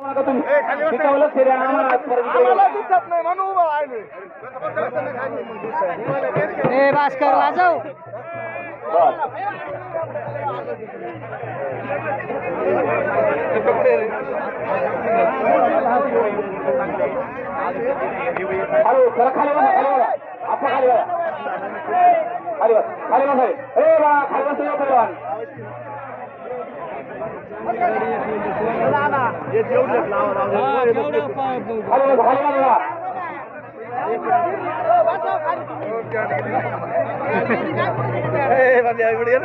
शिकवलं तरी आम्हाला दिसत नाही म्हणून उभा आहे. ए भास्कर लाजव हॅलो जरा खाली बसा खाली बसा आपण खाली बसा खाली बस खाली बसा ए बा खाली बसा येऊ पहिलवान खाली बसा खाली बसा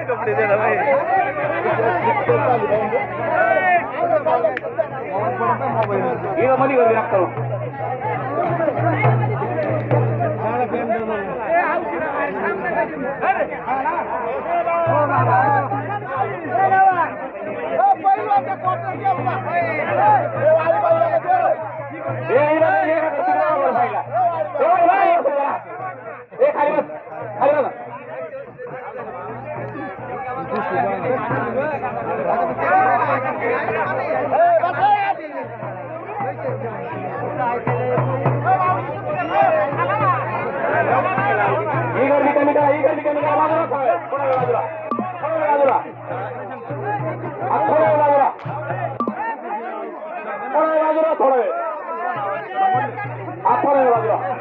कपडे दे ना भाई मध्ये गर्दी लागतो खाली बस खाली बस ही गर्दी कमी करा ही गर्दी कमी करा बाजूला थोडा वेळ बाजूला थोडा वेळ बाजूला थोडा वेळ बाजूला थोडा वेळ बाजूला थोडा वेळ थोडा वेळ बाजूला